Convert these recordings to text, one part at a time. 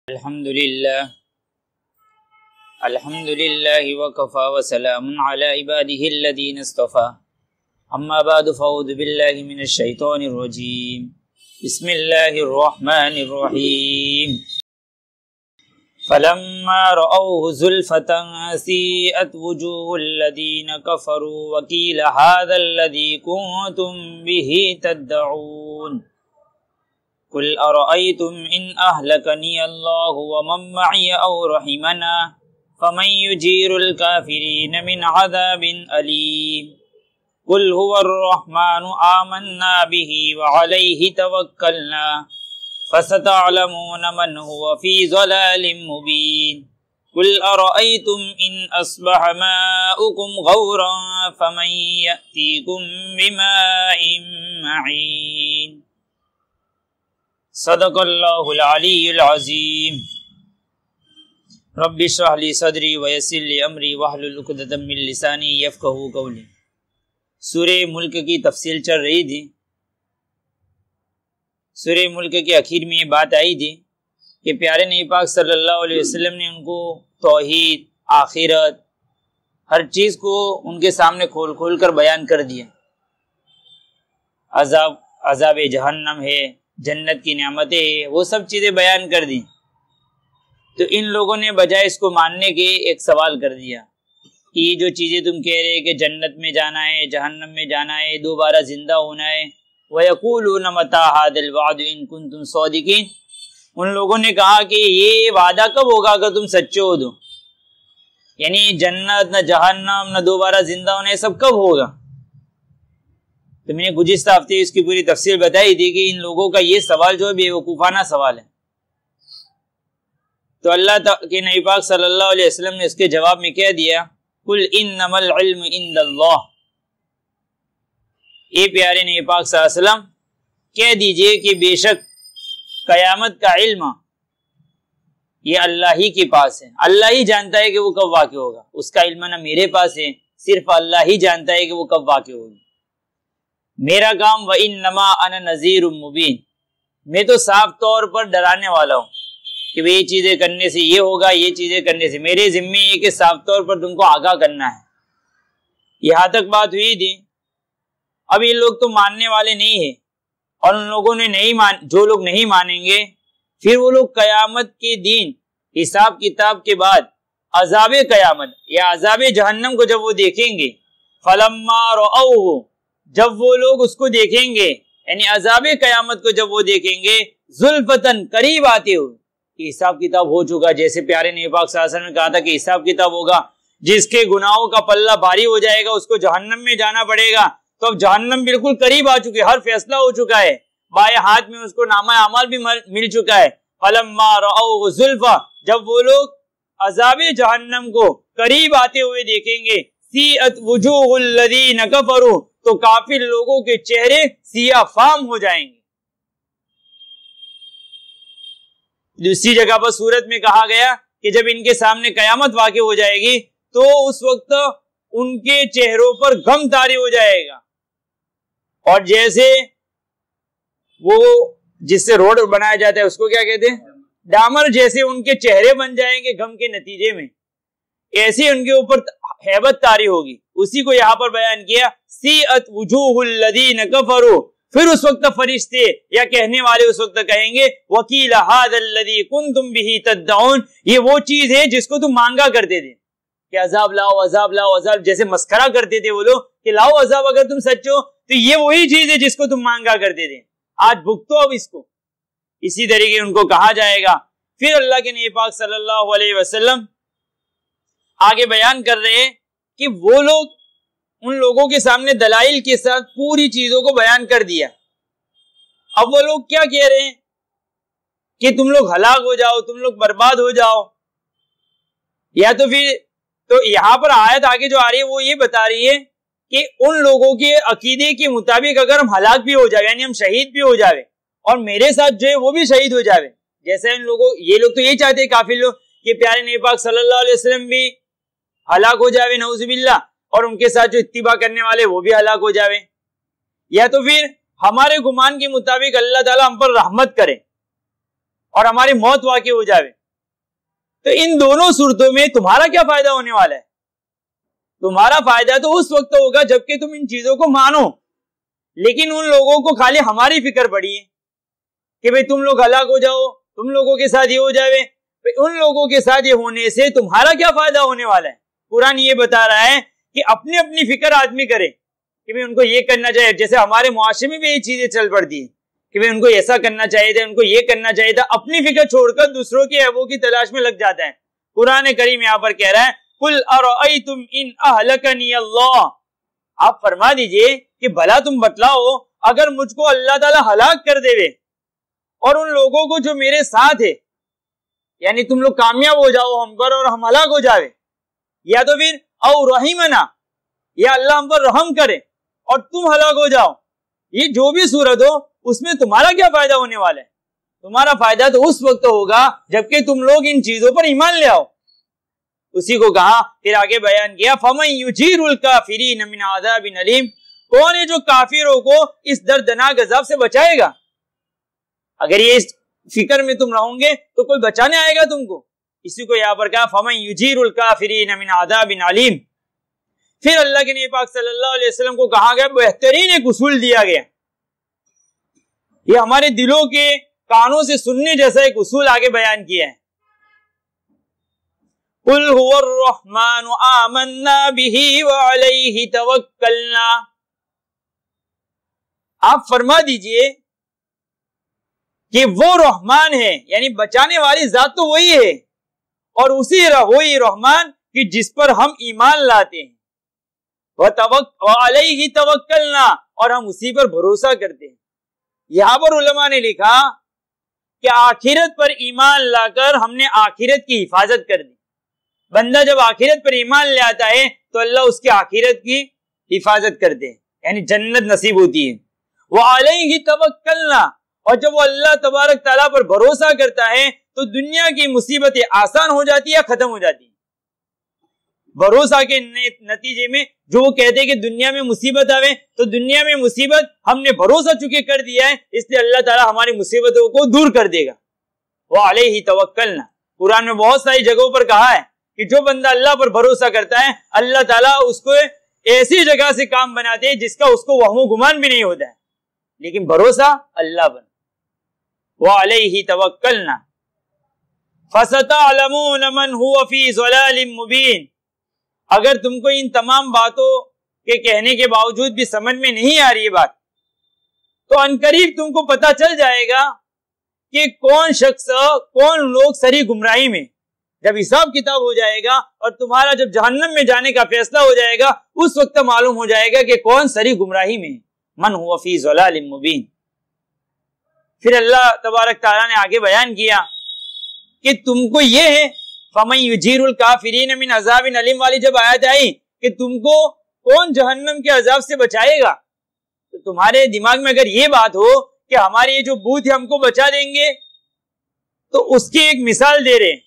الحمدللہ وکفا وسلام علی عبادہ الذین اصطفى اما بعد فاعوذ باللہ من الشیطان الرجیم بسم اللہ الرحمن الرحیم فلما رأوه زلفة سیئت وجوہ الذین کفروا وقیل هذا الذی کنتم به تدعون قل ارأيتم إن أهلكني الله ومن معي أو رحمنا فمن يجير الكافرين من عذاب أليم قل هو الرحمن آمنا به وعليه توكلنا فستعلمون من هو في ضلال مبين قل أرأيتم إن أصبح ماؤكم غورا فمن يأتيكم بماء معين صدق اللہ العلی العظیم رب اشرح لی صدری ویسر لی امری واحلل عقدۃ من لسانی یفقہوا قولی۔ سورہ ملک کی تفصیل چل رہی تھی۔ سورہ ملک کے اخیر میں یہ بات آئی تھی کہ پیارے نبی پاک صلی اللہ علیہ وسلم نے ان کو توحید، آخرت، ہر چیز کو ان کے سامنے کھول کھول کر بیان کر دیا۔ عذاب جہنم ہے، جنت کی نعمتیں، وہ سب چیزیں بیان کر دی۔ تو ان لوگوں نے بجائے اس کو ماننے کے ایک سوال کر دیا کہ یہ جو چیزیں تم کہہ رہے کہ جنت میں جانا ہے، جہنم میں جانا ہے، دوبارہ زندہ ہونا ہے، وَيَقُولُونَ مَتَىٰ هَٰذَا الْوَعْدُ إِن كُنتُمْ صَادِقِينَ، ان لوگوں نے کہا کہ یہ وعدہ کب ہوگا اگر تم سچے ہو تو، یعنی جنت نہ جہنم نہ دوبارہ زندہ ہونا، یہ سب کب ہوگا؟ تو میں نے گزشتہ ہفتے اس کی پوری تفصیل بتائی تھی کہ ان لوگوں کا یہ سوال جو ہے بے وقوفانہ سوال ہے۔ تو اللہ کے نبی پاک صلی اللہ علیہ وسلم نے اس کے جواب میں کہہ دیا، قل انما العلم عند اللہ، اے پیارے نبی پاک صلی اللہ علیہ وسلم کہہ دیجئے کہ بے شک قیامت کا علم یہ اللہ ہی کے پاس ہے، اللہ ہی جانتا ہے کہ وہ کب واقع ہوگا، اس کا علم نہ میرے پاس ہے، صرف اللہ ہی جانتا ہے کہ وہ کب واقع ہوگی۔ میرا کام وَإِنَّمَا أَنَا نَذِيرٌ مُبِينٌ، میں تو صاف طور پر ڈرانے والا ہوں کہ یہ چیزیں کرنے سے یہ ہوگا، یہ چیزیں کرنے سے، میرے ذمے یہ کہ صاف طور پر تم کو آگاہ کرنا ہے۔ یہاں تک بات ہوئی تھی۔ اب یہ لوگ تو ماننے والے نہیں ہیں، اور ان لوگوں نے جو لوگ نہیں مانیں گے، پھر وہ لوگ قیامت کے دن حساب کتاب کے بعد عذاب قیامت یا عذاب جہنم کو جب وہ دیکھیں گے، فَلَمَّا رَأَوْهُ، جب وہ لوگ اس کو دیکھیں گے، یعنی عذاب قیامت کو جب وہ دیکھیں گے، زلفتن، قریب آتے ہوئے کہ حساب کتاب ہو چکا، جیسے پیارے نبی پاک صلی اللہ علیہ وسلم نے کہا تھا کہ حساب کتاب ہوگا، جس کے گناہوں کا پلہ بھاری ہو جائے گا اس کو جہنم میں جانا پڑے گا، تو اب جہنم بالکل قریب آ چکے، ہر فیصلہ ہو چکا ہے، بائیں ہاتھ میں اس کو نامہ اعمال بھی مل چکا ہے۔ فلما رأوه زلفا، جب وہ لوگ عذاب جہنم کو قریب آتے ہوئے دیکھیں گے، سیئت وجوہ الذین کفروا، تو کافر لوگوں کے چہرے سیاہ فام ہو جائیں گے۔ دوسری جگہ پر سورت میں کہا گیا کہ جب ان کے سامنے قیامت واقع ہو جائے گی تو اس وقت ان کے چہروں پر غم طاری ہو جائے گا، اور جیسے وہ جس سے روڈ بنایا جاتا ہے اس کو کیا کہتے ہیں، ڈامر، جیسے ان کے چہرے بن جائیں گے غم کے نتیجے میں، ایسے ان کے اوپر ہیبت طاری ہوگی۔ اسی کو یہاں پر بیان کیا، سیئت وجوہ الذین کفروا، پھر اس وقت فرشتے یا کہنے والے اس وقت کہیں گے، وقیل ھذا الذی کنتم بہ تدعون، یہ وہ چیز ہے جس کو تم مانگا کرتے تھے کہ عذاب لاؤ، عذاب لاؤ، عذاب، جیسے مسخرہ کرتے تھے وہ لوگ کہ لاؤ عذاب اگر تم سچ ہو، تو یہ وہی چیز ہے جس کو تم مانگا کرتے تھے، آج بھگتو اب اس کو۔ اسی طریقے ان کو کہا جائے گا۔ پھر اللہ کے نبی پاک صلی اللہ علیہ وسلم آگے بیان کر رہے ہیں کہ وہ لوگ ان لوگوں کے سامنے دلائل کے ساتھ پوری چیزوں کو بیان کر دیا۔ اب وہ لوگ کیا کہہ رہے ہیں کہ تم لوگ ہلاک ہو جاؤ، تم لوگ برباد ہو جاؤ، یا تو پھر تو یہاں پر آیت آگے جو آ رہی ہے وہ یہ بتا رہی ہے کہ ان لوگوں کے عقیدے کے مطابق اگر ہم ہلاک بھی ہو جائے، یعنی ہم شہید بھی ہو جائے، اور میرے ساتھ جو ہے وہ بھی شہید ہو جائے، جیسے ان لوگوں، یہ لوگ تو یہ چاہتے ہیں کافر لوگ کہ پیارے نبی پاک صلی اللہ علیہ وسلم بھی ہلاک ہو جاوے نعوذ باللہ، اور ان کے ساتھ جو اتباع کرنے والے وہ بھی ہلاک ہو جاوے، یا تو پھر ہمارے گمان کے مطابق اللہ تعالیٰ ہم پر رحمت کرے اور ہماری موت واقع ہو جاوے، تو ان دونوں صورتوں میں تمہارا کیا فائدہ ہونے والا ہے؟ تمہارا فائدہ تو اس وقت ہوگا جبکہ تم ان چیزوں کو مانو. لیکن ان لوگوں کو خالی ہماری فکر پڑی ہے کہ بھئی تم لوگ ہلاک ہو جاؤ, تم لوگوں کے ساتھ یہ ہو جائے. ان لوگوں کے ساتھ یہ ہونے سے تمہارا کیا فائدہ ہونے والا ہے؟ قرآن یہ بتا رہا ہے کہ اپنی اپنی فکر آدمی کرے کہ بھئی ان کو یہ کرنا چاہیے. جیسے ہمارے معاشرے میں بھی یہ چیزیں چل پڑتی ہیں کہ بھئی ان کو ایسا کرنا چاہیے تھا, ان کو یہ کرنا چاہیے تھا. اپنی فکر چھوڑ کر دوسروں کے عیبوں کی تلاش میں لگ جاتا ہے. قرآن کریم یہاں پر کہہ رہا ہے قل ارأیتم ان اہلکنی اللہ, آپ فرما دیجئے کہ بھلا تم بتلاؤ اگر مجھ کو اللہ تعالی ہلاک کر دے اور ان لوگوں کو جو میرے ساتھ ہے, یعنی تم لوگ کامیاب ہو جاؤ ہم پر اور ہم ہلاک ہو جاوے, یا تو پھر او رحمنا, یا اللہ ہم پر رحم کرے اور تم ہلاک ہو جاؤ. یہ جو بھی صورت ہو اس میں تمہارا کیا فائدہ ہونے والا ہے؟ تمہارا فائدہ تو اس وقت ہوگا جبکہ تم لوگ ان چیزوں پر ایمان لے آؤ. اسی کو کہا پھر آگے بیان کیا فَمَن يُجِيرُ الْكَافِرِينَ مِنْ عَذَابٍ أَلِيمٍ, کون ہے جو کافروں کو اس دردناک عذاب سے بچائے گا؟ اگر یہ اس فکر میں تم رہو گے تو کوئی بچانے آئے گا تم کو. اسی کو یہاں پر کہا فَمَن يُجِيرُ الْكَافِرِينَ مِنْ عَذَابٍ أَلِيمٍ. پھر اللہ کے نبی پاک صلی اللہ علیہ وسلم کو کہا گیا, بہترین ایک اصول دیا گیا, یہ ہمارے دلوں کے کانوں سے سننے جیسا ایک اصول آگے بیان کیا ہے. قُلْ هُوَ الرَّحْمَنُ آمَنَّا بِهِ وَعَلَيْهِ تَوَكَّلْنَا. آپ فرما دیجئے کہ وہ رحمان ہے, یعنی بچانے والی ذات تو وہی ہے, اور وہی رحمان کہ جس پر ہم ایمان لاتے ہیں. وَعَلَيْهِ تَوَكَّلْنَا, اور ہم اسی پر بھروسہ کرتے ہیں. یہاں پر علماء نے لکھا کہ آخرت پر ایمان لا کر ہم نے آخرت کی حفاظت کر دی. بندہ جب آخرت پر ایمان لے آتا ہے تو اللہ اس کی آخرت کی حفاظت کرتے ہیں, یعنی جنت نصیب ہوتی ہے. وَعَلَيْهِ تَوَكَّلْنَا, اور جب وہ اللہ تبارک تعالیٰ پر بھروسہ کرتا ہے تو دنیا کی مصیبتیں آسان ہو جاتی ہے, ختم ہو جاتی ہیں. بھروسہ کے نتیجے میں جو وہ کہتے ہیں کہ دنیا میں مصیبت آوے, تو دنیا میں مصیبت ہم نے بھروسہ چکے کر دیا ہے, اس لیے اللہ تعالیٰ ہماری مصیبتوں کو دور کر دے گا. وَعَلَيْهِ تَوَكَّلْنَا, قرآن میں بہت ساری جگہوں پر کہا ہے کہ جو بندہ اللہ پر بھروسہ کرتا ہے اللہ تعالیٰ اس کو ایسی جگہ سے کام بناتے ہیں جس کا اس کو وہم و گمان بھی نہیں ہوتا ہے, لیکن بھروسہ اللہ پر. وَعَلَيْهِ تَوَكَّلْنَا فَسَتَعْلَمُونَ مَنْ هُوَ فِي ضَلَالٍ مُبِينٍ. اگر تم کو ان تمام باتوں کے کہنے کے باوجود بھی سمجھ میں نہیں آ رہی ہے بات, تو عنقریب تم کو پتا چل جائے گا کہ کون شخص, کون لوگ سری گمراہی میں. جب حساب کتاب ہو جائے گا اور تمہارا جب جہنم میں جانے کا فیصلہ ہو جائے گا, اس وقت معلوم ہو جائے گا کہ کون سری گمراہی میں. من ہوا فی ضلال مبین. پھر اللہ تبارک تعالیٰ نے آگے بیان کیا کہ تم کو یہ ہے فَمَن يُجِيرُ الْكَافِرِينَ مِنْ عَذَابٍ أَلِيمٍ والی جب آیت آئی کہ تم کو کون جہنم کے عذاب سے بچائے گا, تو تمہارے دماغ میں اگر یہ بات ہو کہ ہمارے یہ جو بوت ہے ہم کو بچا دیں گے, تو اس کی ایک مثال دے رہے ہیں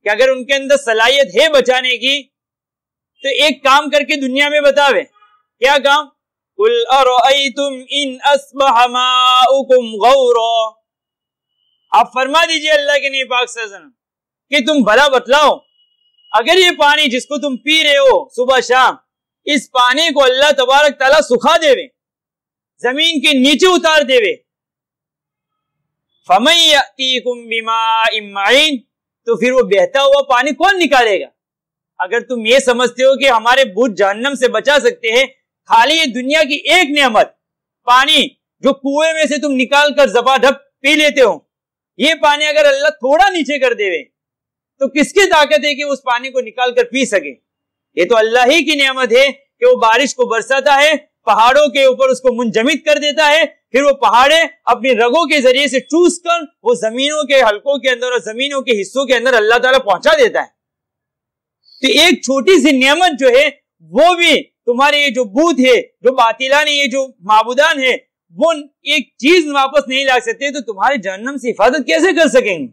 کہ اگر ان کے اندر صلاحیت ہے بچانے کی تو ایک کام کر کے دنیا میں بتاوے. کیا کام؟ قُلْ أَرَأَيْتُمْ إِنْ أَصْبَحَ مَاؤُكُمْ غَوْرًا. آپ فرما دیجئے اللہ کے نبی پاک صلی اللہ علیہ وسلم کہ تم بھلا بتلاؤ اگر یہ پانی جس کو تم پی رہے ہو صبح شام, اس پانی کو اللہ تبارک تعالیٰ سکھا دے وے, زمین کے نیچے اتار دے وے, فَمَن يَأْتِيكُمْ بِمَاءٍ مَّعِينٍ, تو پھر وہ بہتا ہوا پانی کون نکالے گا؟ اگر تم یہ سمجھتے ہو کہ ہمارے بت جہنم سے بچا سکتے ہیں خالی یہ دنیا کی ایک نعمت پانی جو کنویں میں سے تم نکال کر زبا ڈھپ پی لیتے ہو, یہ پانی اگر اللہ تھوڑا نیچے کر دے تو کس کی طاقت ہے کہ اس پانی کو نکال کر پی سکے؟ یہ تو اللہ ہی کی نعمت ہے کہ وہ بارش کو برساتا ہے, پہاڑوں کے اوپر اس کو منجمد کر دیتا ہے, پھر وہ پہاڑیں اپنی رگوں کے ذریعے سے چوس کر وہ زمینوں کے حلقوں کے اندر اور زمینوں کے حصوں کے اندر اللہ تعالیٰ پہنچا دیتا ہے. تو ایک چھوٹی سی نعمت جو ہے وہ بھی تمہارے یہ جو بت ہے, جو باطلان یہ جو معبودان ہے, وہ ایک چیز واپس نہیں لا سکتے, تو تمہارے جہنم سے حفاظت کیسے کر سکیں گے؟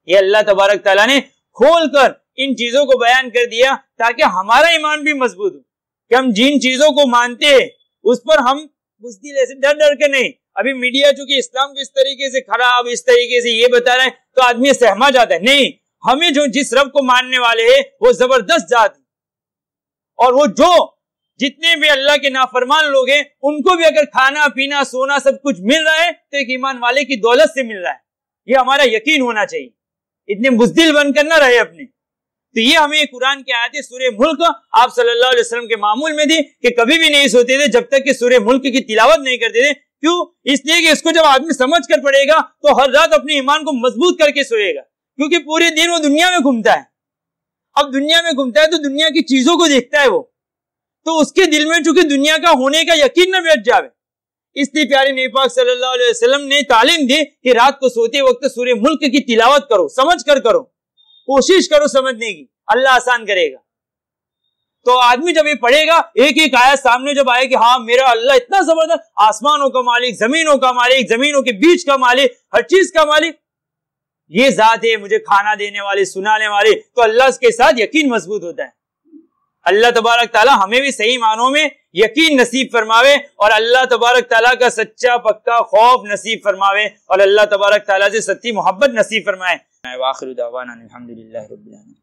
یہ اللہ تبارک تعالیٰ نے کھول کر ان چیزوں کو بیان کر دیا تاکہ ہمارا ایمان بھی مضبوط ہو کہ ہم جن چیزوں کو مانتے ہیں اس پر ہم بزدل ایسے ڈر ڈر کے نہیں. ابھی میڈیا چونکہ اسلام کو اس طریقے سے خراب, اس طریقے سے یہ بتا رہے ہیں تو آدمی سہما جاتا ہے. نہیں, ہمیں جو جس رب کو ماننے والے ہیں وہ زبردست ذات ہے، اور وہ جو جتنے بھی اللہ کے نافرمان لوگ ہیں ان کو بھی اگر کھانا پینا سونا سب کچھ مل رہا ہے تو ایک ایمان والے کی دولت سے مل رہا ہے، یہ ہمارا یقین ہونا چاہیے، اتنے بزدل بن کر نہ رہے اپنے۔ تو یہ ہمیں قرآن کی آیتیں سورہ ملک آپ صلی اللہ علیہ وسلم کے معمول میں تھی کہ کبھی بھی نہیں سوتے تھے جب تک کہ سورہ ملک کی تلاوت نہیں کرتے تھے۔ کیوں؟ اس لیے کہ اس کو جب آدمی سمجھ کر پڑھے گا تو ہر رات اپنے ایمان کو مضبوط کر کے سوئے گا، کیونکہ پورے دن وہ دنیا میں گھومتا ہے۔ اب دنیا میں گھومتا ہے تو دنیا کی چیزوں کو دیکھتا ہے وہ، تو اس کے دل میں چونکہ دنیا کا ہونے کا یقین نہ بیٹھ جاوے، اس لیے پیارے نبی پاک صلی اللہ علیہ وسلم نے تعلیم دی کہ رات کو سوتے وقت سورہ ملک کی تلاوت کرو، سمجھ کر کرو، کوشش کرو سمجھنے کی، اللہ آسان کرے گا۔ تو آدمی جب یہ پڑھے گا ایک ایک آیت سامنے جب آئے کہ ہاں میرا اللہ اتنا زبردست، آسمانوں کا مالک، زمینوں کا مالک، زمینوں کے بیچ کا مالک، ہر چیز کا مالک، یہ ذات ہے مجھے کھانا دینے والے، سنانے والے، تو اللہ کے ساتھ یقین مضبوط ہوتا ہے۔ اللہ تبارک تعالیٰ ہمیں بھی صحیح معنوں میں یقین نصیب فرماوے، اور اللہ تبارک تعالیٰ کا سچا پکا خوف نصیب فرماوے، اور اللہ تبارک تعالیٰ سے سچی محبت نصیب فرمائے۔ وآخر دعوانا الحمدللہ رب العالمین۔